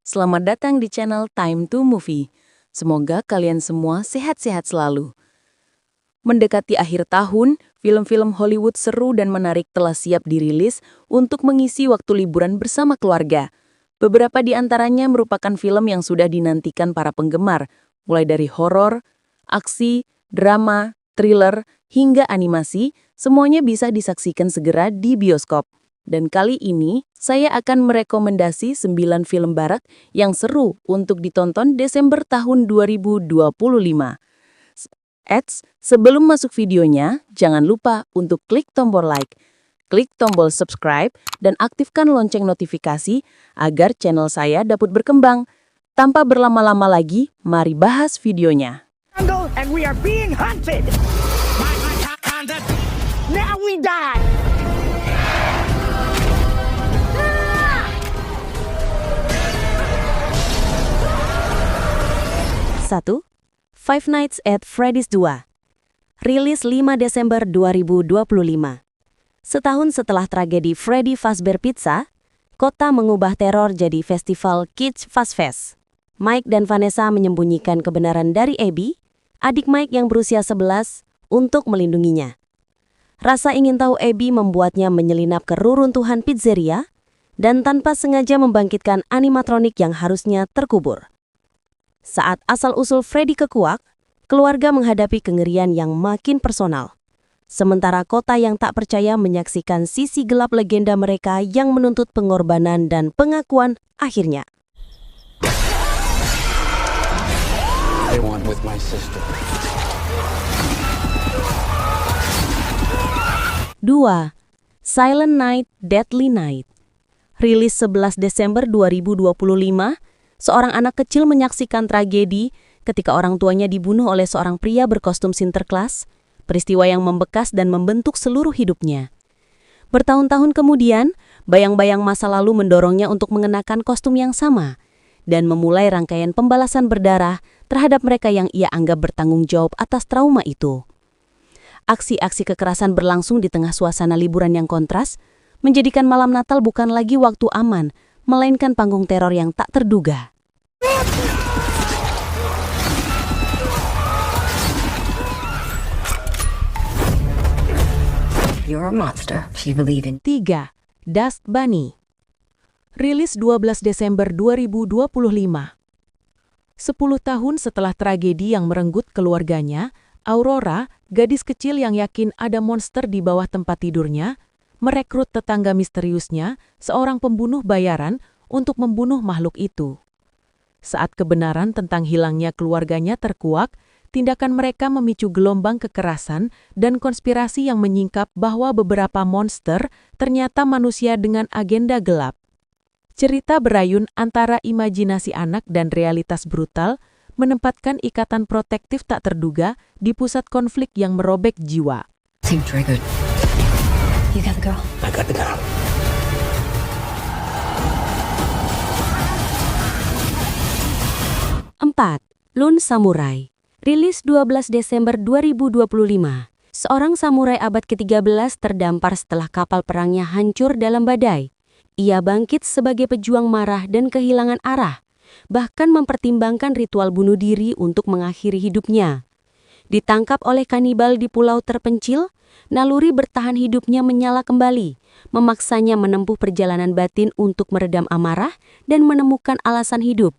Selamat datang di channel Time to Movie. Semoga kalian semua sehat-sehat selalu. Mendekati akhir tahun, film-film Hollywood seru dan menarik telah siap dirilis untuk mengisi waktu liburan bersama keluarga. Beberapa di antaranya merupakan film yang sudah dinantikan para penggemar, mulai dari horor, aksi, drama, thriller, hingga animasi, semuanya bisa disaksikan segera di bioskop. Dan kali ini, saya akan merekomendasi 9 film barat yang seru untuk ditonton Desember tahun 2025. Sebelum masuk videonya, jangan lupa untuk klik tombol like, klik tombol subscribe, dan aktifkan lonceng notifikasi agar channel saya dapat berkembang. Tanpa berlama-lama lagi, mari bahas videonya. And we are being hunted. Now we die. 1. Five Nights at Freddy's 2. Rilis 5 Desember 2025. Setahun setelah tragedi Freddy Fazbear Pizza, kota mengubah teror jadi festival Kids Fast Fest. Mike dan Vanessa menyembunyikan kebenaran dari Abby, adik Mike yang berusia 11, untuk melindunginya. Rasa ingin tahu Abby membuatnya menyelinap ke reruntuhan pizzeria dan tanpa sengaja membangkitkan animatronik yang harusnya terkubur. Saat asal-usul Freddy kekuak, keluarga menghadapi kengerian yang makin personal. Sementara kota yang tak percaya menyaksikan sisi gelap legenda mereka yang menuntut pengorbanan dan pengakuan akhirnya. I want with my sister. 2. Silent Night, Deadly Night. Rilis 11 Desember 2025, seorang anak kecil menyaksikan tragedi ketika orang tuanya dibunuh oleh seorang pria berkostum Sinterklas, peristiwa yang membekas dan membentuk seluruh hidupnya. Bertahun-tahun kemudian, bayang-bayang masa lalu mendorongnya untuk mengenakan kostum yang sama dan memulai rangkaian pembalasan berdarah terhadap mereka yang ia anggap bertanggung jawab atas trauma itu. Aksi-aksi kekerasan berlangsung di tengah suasana liburan yang kontras, menjadikan malam Natal bukan lagi waktu aman, melainkan panggung teror yang tak terduga. You're a monster if you believe in 3. Dust Bunny. Rilis 12 Desember 2025. 10 tahun setelah tragedi yang merenggut keluarganya, Aurora, gadis kecil yang yakin ada monster di bawah tempat tidurnya, merekrut tetangga misteriusnya, seorang pembunuh bayaran, untuk membunuh makhluk itu. Saat kebenaran tentang hilangnya keluarganya terkuak, tindakan mereka memicu gelombang kekerasan dan konspirasi yang menyingkap bahwa beberapa monster ternyata manusia dengan agenda gelap. Cerita berayun antara imajinasi anak dan realitas brutal, menempatkan ikatan protektif tak terduga di pusat konflik yang merobek jiwa. Seem triggered. You got the girl. I got the girl. 4. Lone Samurai. Rilis 12 Desember 2025. Seorang samurai abad ke-13 terdampar setelah kapal perangnya hancur dalam badai. Ia bangkit sebagai pejuang marah dan kehilangan arah, bahkan mempertimbangkan ritual bunuh diri untuk mengakhiri hidupnya. Ditangkap oleh kanibal di pulau terpencil, naluri bertahan hidupnya menyala kembali, memaksanya menempuh perjalanan batin untuk meredam amarah dan menemukan alasan hidup.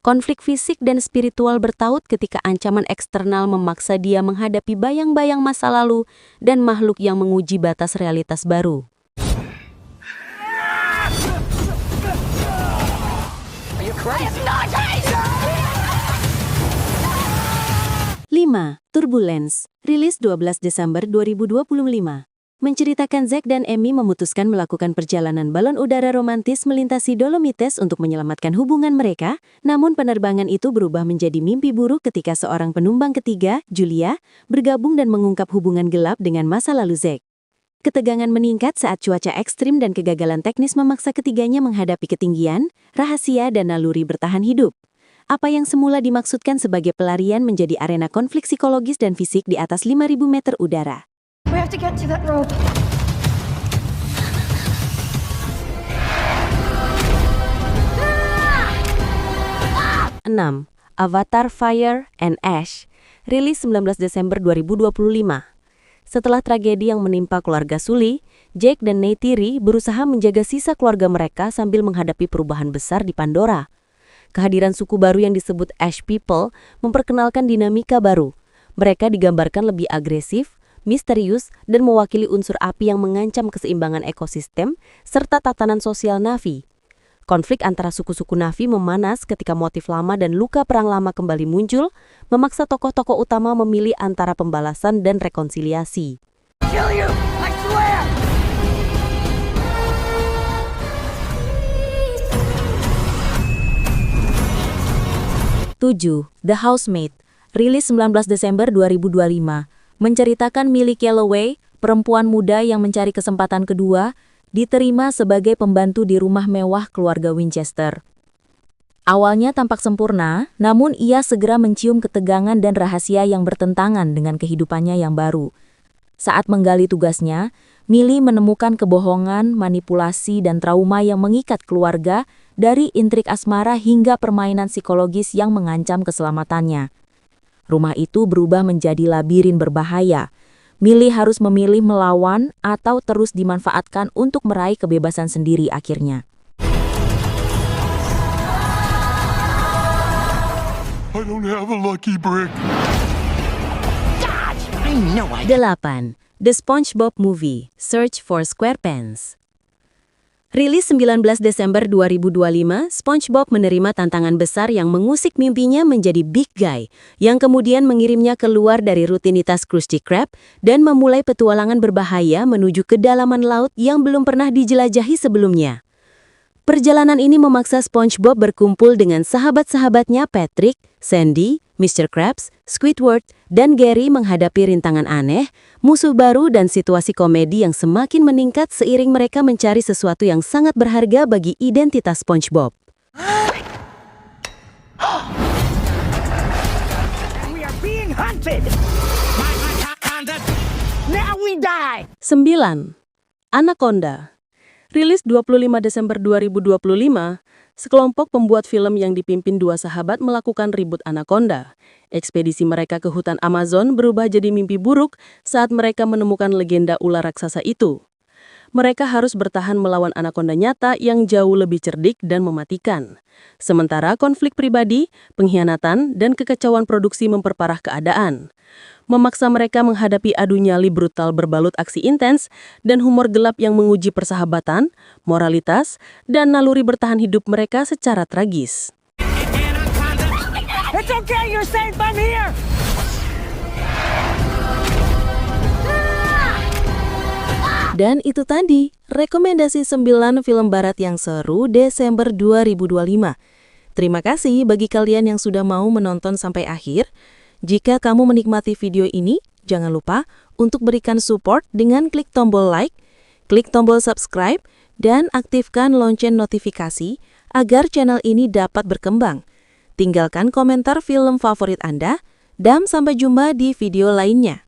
Konflik fisik dan spiritual bertaut ketika ancaman eksternal memaksa dia menghadapi bayang-bayang masa lalu dan makhluk yang menguji batas realitas baru. 5. Turbulence. Rilis 12 Desember 2025. Menceritakan Zack dan Amy memutuskan melakukan perjalanan balon udara romantis melintasi Dolomites untuk menyelamatkan hubungan mereka, namun penerbangan itu berubah menjadi mimpi buruk ketika seorang penumpang ketiga, Julia, bergabung dan mengungkap hubungan gelap dengan masa lalu Zack. Ketegangan meningkat saat cuaca ekstrim dan kegagalan teknis memaksa ketiganya menghadapi ketinggian, rahasia, dan naluri bertahan hidup. Apa yang semula dimaksudkan sebagai pelarian menjadi arena konflik psikologis dan fisik di atas 5.000 meter udara. We have to get to that rope. 6. 6, Avatar Fire and Ash, rilis 19 Desember 2025. Setelah tragedi yang menimpa keluarga Sully, Jake dan Neytiri berusaha menjaga sisa keluarga mereka sambil menghadapi perubahan besar di Pandora. Kehadiran suku baru yang disebut Ash People memperkenalkan dinamika baru. Mereka digambarkan lebih agresif, misterius, dan mewakili unsur api yang mengancam keseimbangan ekosistem serta tatanan sosial Na'vi. Konflik antara suku-suku Na'vi memanas ketika motif lama dan luka perang lama kembali muncul, memaksa tokoh-tokoh utama memilih antara pembalasan dan rekonsiliasi. Kill you! I swear! 7. The Housemaid, rilis 19 Desember 2025, menceritakan Millie Calloway, perempuan muda yang mencari kesempatan kedua, diterima sebagai pembantu di rumah mewah keluarga Winchester. Awalnya tampak sempurna, namun ia segera mencium ketegangan dan rahasia yang bertentangan dengan kehidupannya yang baru. Saat menggali tugasnya, Millie menemukan kebohongan, manipulasi, dan trauma yang mengikat keluarga, dari intrik asmara hingga permainan psikologis yang mengancam keselamatannya. Rumah itu berubah menjadi labirin berbahaya. Millie harus memilih melawan atau terus dimanfaatkan untuk meraih kebebasan sendiri akhirnya. I don't have a lucky brick. 8. The SpongeBob Movie, Search for SquarePants. Rilis 19 Desember 2025, SpongeBob menerima tantangan besar yang mengusik mimpinya menjadi Big Guy, yang kemudian mengirimnya keluar dari rutinitas Krusty Krab dan memulai petualangan berbahaya menuju kedalaman laut yang belum pernah dijelajahi sebelumnya. Perjalanan ini memaksa SpongeBob berkumpul dengan sahabat-sahabatnya Patrick, Sandy, Mr. Krabs, Squidward, dan Gary menghadapi rintangan aneh, musuh baru dan situasi komedi yang semakin meningkat seiring mereka mencari sesuatu yang sangat berharga bagi identitas SpongeBob. We are being hunted! Now we die! 9. Anaconda. Rilis 25 Desember 2025, sekelompok pembuat film yang dipimpin dua sahabat melakukan ribut Anaconda. Ekspedisi mereka ke hutan Amazon berubah jadi mimpi buruk saat mereka menemukan legenda ular raksasa itu. Mereka harus bertahan melawan anaconda nyata yang jauh lebih cerdik dan mematikan. Sementara konflik pribadi, pengkhianatan, dan kekacauan produksi memperparah keadaan. Memaksa mereka menghadapi adu nyali brutal berbalut aksi intens dan humor gelap yang menguji persahabatan, moralitas, dan naluri bertahan hidup mereka secara tragis. It's okay, you're safe, I'm here! Dan itu tadi, rekomendasi 9 film barat yang seru Desember 2025. Terima kasih bagi kalian yang sudah mau menonton sampai akhir. Jika kamu menikmati video ini, jangan lupa untuk berikan support dengan klik tombol like, klik tombol subscribe, dan aktifkan lonceng notifikasi agar channel ini dapat berkembang. Tinggalkan komentar film favorit Anda, dan sampai jumpa di video lainnya.